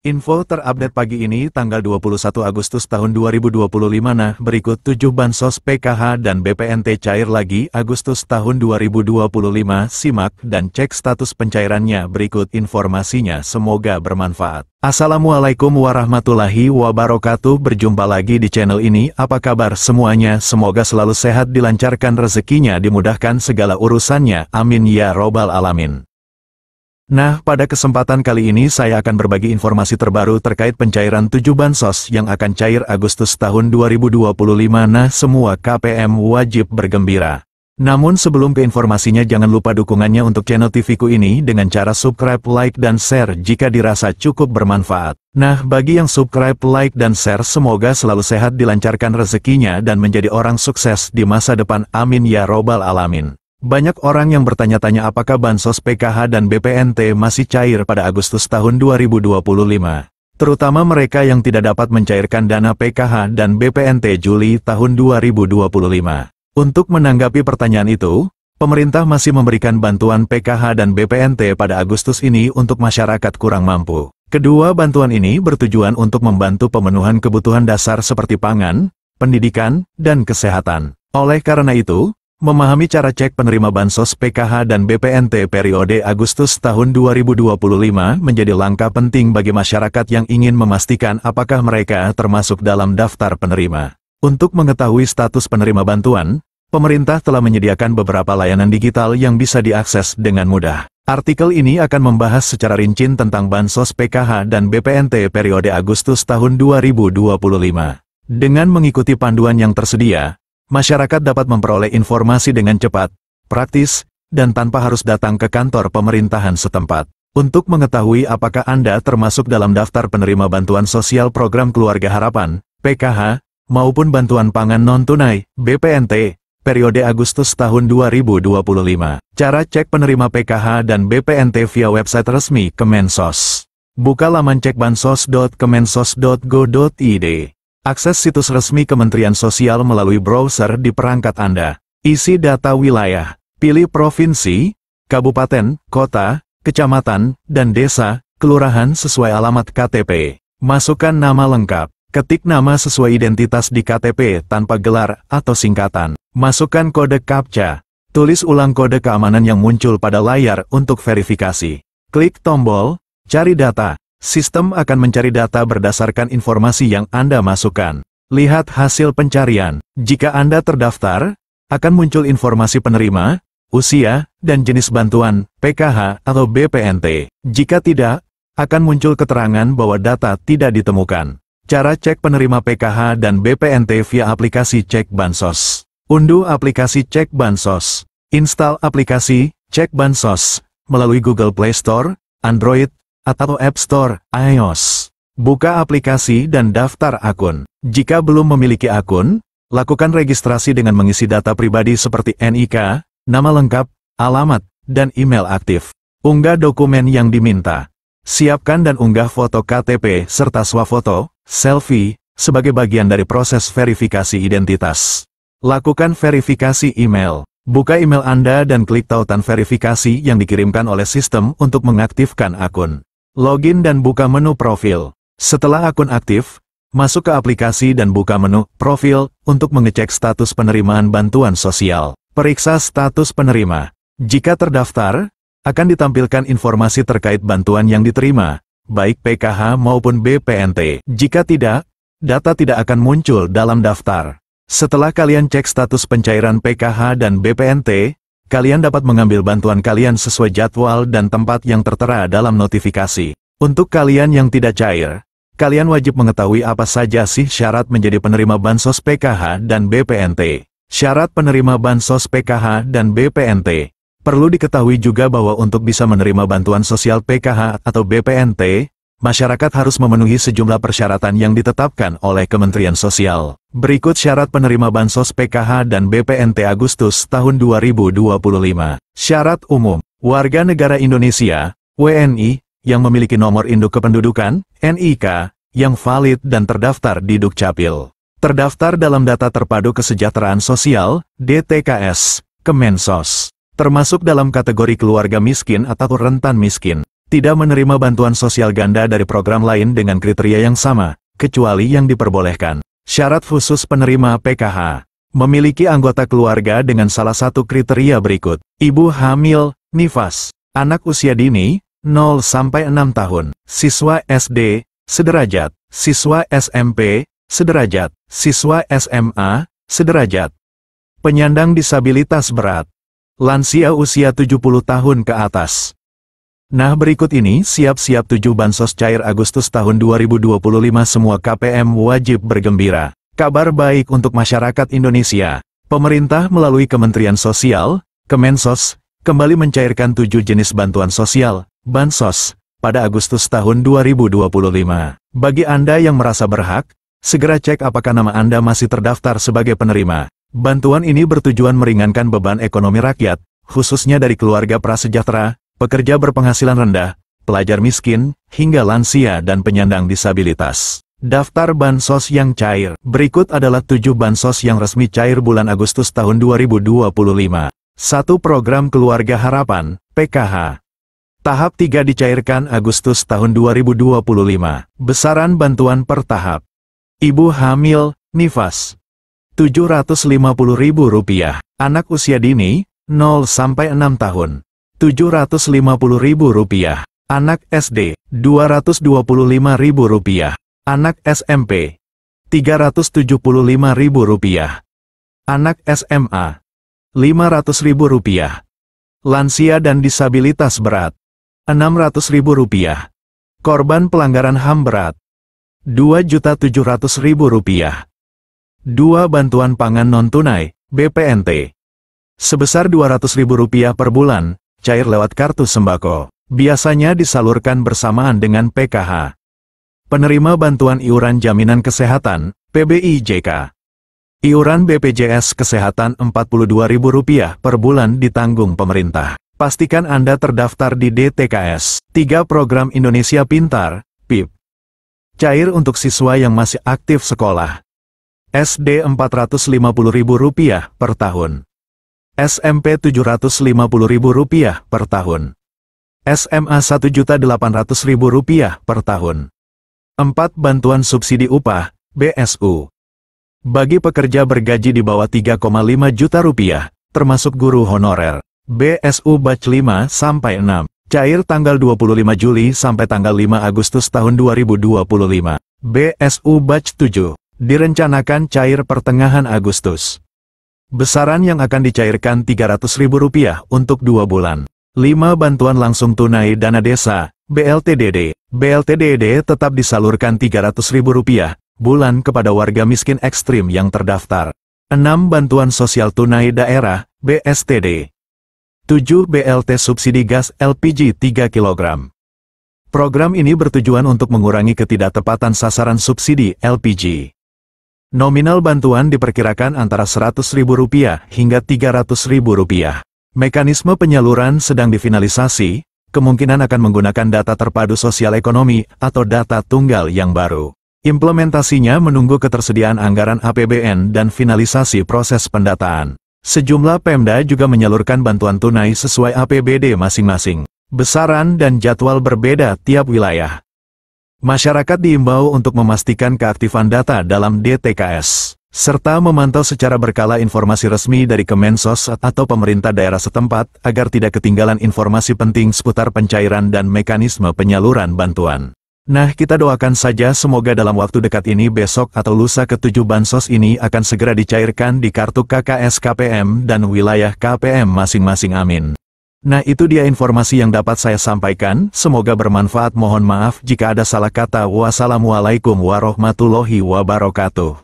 Info terupdate pagi ini tanggal 21 Agustus tahun 2025. Nah, berikut 7 bansos PKH dan BPNT cair lagi Agustus tahun 2025. Simak dan cek status pencairannya, berikut informasinya, semoga bermanfaat. Assalamualaikum warahmatullahi wabarakatuh. Berjumpa lagi di channel ini. Apa kabar semuanya? Semoga selalu sehat, dilancarkan rezekinya, dimudahkan segala urusannya. Amin ya robbal alamin. Nah, pada kesempatan kali ini saya akan berbagi informasi terbaru terkait pencairan 7 bansos yang akan cair Agustus tahun 2025. Nah, semua KPM wajib bergembira. Namun sebelum ke informasinya, jangan lupa dukungannya untuk channel TV-ku ini dengan cara subscribe, like, dan share jika dirasa cukup bermanfaat. Nah, bagi yang subscribe, like, dan share, semoga selalu sehat, dilancarkan rezekinya, dan menjadi orang sukses di masa depan. Amin ya robbal alamin. Banyak orang yang bertanya-tanya apakah bansos PKH dan BPNT masih cair pada Agustus tahun 2025. Terutama mereka yang tidak dapat mencairkan dana PKH dan BPNT Juli tahun 2025. Untuk menanggapi pertanyaan itu, pemerintah masih memberikan bantuan PKH dan BPNT pada Agustus ini untuk masyarakat kurang mampu. Kedua bantuan ini bertujuan untuk membantu pemenuhan kebutuhan dasar seperti pangan, pendidikan, dan kesehatan. Oleh karena itu, memahami cara cek penerima bansos PKH dan BPNT periode Agustus tahun 2025 menjadi langkah penting bagi masyarakat yang ingin memastikan apakah mereka termasuk dalam daftar penerima. Untuk mengetahui status penerima bantuan, pemerintah telah menyediakan beberapa layanan digital yang bisa diakses dengan mudah. Artikel ini akan membahas secara rinci tentang bansos PKH dan BPNT periode Agustus tahun 2025. Dengan mengikuti panduan yang tersedia, masyarakat dapat memperoleh informasi dengan cepat, praktis, dan tanpa harus datang ke kantor pemerintahan setempat. Untuk mengetahui apakah Anda termasuk dalam daftar penerima bantuan sosial program Keluarga Harapan, PKH, maupun bantuan pangan non-tunai, BPNT, periode Agustus tahun 2025. Cara cek penerima PKH dan BPNT via website resmi Kemensos. Buka laman cekbansos.kemensos.go.id. Akses situs resmi Kementerian Sosial melalui browser di perangkat Anda. Isi data wilayah. Pilih provinsi, kabupaten, kota, kecamatan, dan desa, kelurahan sesuai alamat KTP. Masukkan nama lengkap. Ketik nama sesuai identitas di KTP tanpa gelar atau singkatan. Masukkan kode CAPTCHA. Tulis ulang kode keamanan yang muncul pada layar untuk verifikasi. Klik tombol Cari Data. Sistem akan mencari data berdasarkan informasi yang Anda masukkan. Lihat hasil pencarian. Jika Anda terdaftar, akan muncul informasi penerima, usia, dan jenis bantuan, PKH atau BPNT. Jika tidak, akan muncul keterangan bahwa data tidak ditemukan. Cara cek penerima PKH dan BPNT via aplikasi Cek Bansos. Unduh aplikasi Cek Bansos. Install aplikasi Cek Bansos melalui Google Play Store, Android, atau App Store, iOS. Buka aplikasi dan daftar akun. Jika belum memiliki akun, lakukan registrasi dengan mengisi data pribadi seperti NIK, nama lengkap, alamat, dan email aktif. Unggah dokumen yang diminta. Siapkan dan unggah foto KTP serta swafoto, selfie, sebagai bagian dari proses verifikasi identitas. Lakukan verifikasi email. Buka email Anda dan klik tautan verifikasi yang dikirimkan oleh sistem untuk mengaktifkan akun. Login dan buka menu profil. Setelah akun aktif, masuk ke aplikasi dan buka menu profil untuk mengecek status penerimaan bantuan sosial. Periksa status penerima. Jika terdaftar, akan ditampilkan informasi terkait bantuan yang diterima, baik PKH maupun BPNT. Jika tidak, data tidak akan muncul dalam daftar. Setelah kalian cek status pencairan PKH dan BPNT, kalian dapat mengambil bantuan kalian sesuai jadwal dan tempat yang tertera dalam notifikasi. Untuk kalian yang tidak cair, kalian wajib mengetahui apa saja sih syarat menjadi penerima bansos PKH dan BPNT. Syarat penerima bansos PKH dan BPNT. Perlu diketahui juga bahwa untuk bisa menerima bantuan sosial PKH atau BPNT, masyarakat harus memenuhi sejumlah persyaratan yang ditetapkan oleh Kementerian Sosial. Berikut syarat penerima bansos PKH dan BPNT Agustus tahun 2025. Syarat umum. Warga negara Indonesia, WNI, yang memiliki nomor induk kependudukan, NIK, yang valid dan terdaftar di Dukcapil. Terdaftar dalam Data Terpadu Kesejahteraan Sosial, DTKS, Kemensos. Termasuk dalam kategori keluarga miskin atau rentan miskin. tidak menerima bantuan sosial ganda dari program lain dengan kriteria yang sama, kecuali yang diperbolehkan. Syarat khusus penerima PKH. Memiliki anggota keluarga dengan salah satu kriteria berikut. Ibu hamil, nifas. Anak usia dini, 0-6 tahun. Siswa SD, sederajat. Siswa SMP, sederajat. Siswa SMA, sederajat. Penyandang disabilitas berat. Lansia usia 70 tahun ke atas. Nah, berikut ini siap-siap 7 bansos cair Agustus tahun 2025. Semua KPM wajib bergembira. Kabar baik untuk masyarakat Indonesia. Pemerintah melalui Kementerian Sosial, Kemensos, kembali mencairkan 7 jenis bantuan sosial, bansos, pada Agustus tahun 2025. Bagi Anda yang merasa berhak, segera cek apakah nama Anda masih terdaftar sebagai penerima. Bantuan ini bertujuan meringankan beban ekonomi rakyat, khususnya dari keluarga prasejahtera, pekerja berpenghasilan rendah, pelajar miskin, hingga lansia dan penyandang disabilitas. Daftar bansos yang cair. Berikut adalah 7 bansos yang resmi cair bulan Agustus tahun 2025. 1. Program Keluarga Harapan, PKH. Tahap 3 dicairkan Agustus tahun 2025. Besaran bantuan per tahap. Ibu hamil, nifas. Rp750.000. Anak usia dini, 0-6 tahun. Rp750.000. Anak SD, Rp225.000. Anak SMP, Rp375.000. Anak SMA, Rp500.000. Lansia dan disabilitas berat, Rp600.000. Korban pelanggaran HAM berat, Rp2.700.000. 2. Bantuan pangan non-tunai, BPNT. Sebesar Rp200.000 per bulan, cair lewat kartu sembako. Biasanya disalurkan bersamaan dengan PKH. Penerima bantuan iuran jaminan kesehatan, PBIJK. Iuran BPJS Kesehatan Rp42.000 per bulan ditanggung pemerintah. Pastikan Anda terdaftar di DTKS. 3. Program Indonesia Pintar, PIP. Cair untuk siswa yang masih aktif sekolah. SD Rp450.000 per tahun. SMP Rp750.000 per tahun. SMA Rp1.800.000 per tahun. 4. Bantuan subsidi upah, BSU. Bagi pekerja bergaji di bawah Rp3,5 juta, termasuk guru honorer. BSU Batch 5-6. Cair tanggal 25 Juli sampai tanggal 5 Agustus tahun 2025. BSU Batch 7. Direncanakan cair pertengahan Agustus. Besaran yang akan dicairkan Rp300.000 untuk 2 bulan. 5. Bantuan langsung tunai dana desa, BLTDD. BLTDD tetap disalurkan Rp300.000 bulan kepada warga miskin ekstrim yang terdaftar. 6. Bantuan sosial tunai daerah, BSTD. 7. BLT subsidi gas LPG 3 kg. Program ini bertujuan untuk mengurangi ketidaktepatan sasaran subsidi LPG. Nominal bantuan diperkirakan antara Rp100.000 hingga Rp300.000. Mekanisme penyaluran sedang difinalisasi, kemungkinan akan menggunakan data terpadu sosial ekonomi atau data tunggal yang baru. Implementasinya menunggu ketersediaan anggaran APBN dan finalisasi proses pendataan. Sejumlah Pemda juga menyalurkan bantuan tunai sesuai APBD masing-masing. Besaran dan jadwal berbeda tiap wilayah. Masyarakat diimbau untuk memastikan keaktifan data dalam DTKS, serta memantau secara berkala informasi resmi dari Kemensos atau pemerintah daerah setempat agar tidak ketinggalan informasi penting seputar pencairan dan mekanisme penyaluran bantuan. Nah, kita doakan saja semoga dalam waktu dekat ini besok atau lusa ke-7 bansos ini akan segera dicairkan di kartu KKS KPM dan wilayah KPM masing-masing, amin. Nah, itu dia informasi yang dapat saya sampaikan, semoga bermanfaat. Mohon maaf jika ada salah kata. Wassalamualaikum warahmatullahi wabarakatuh.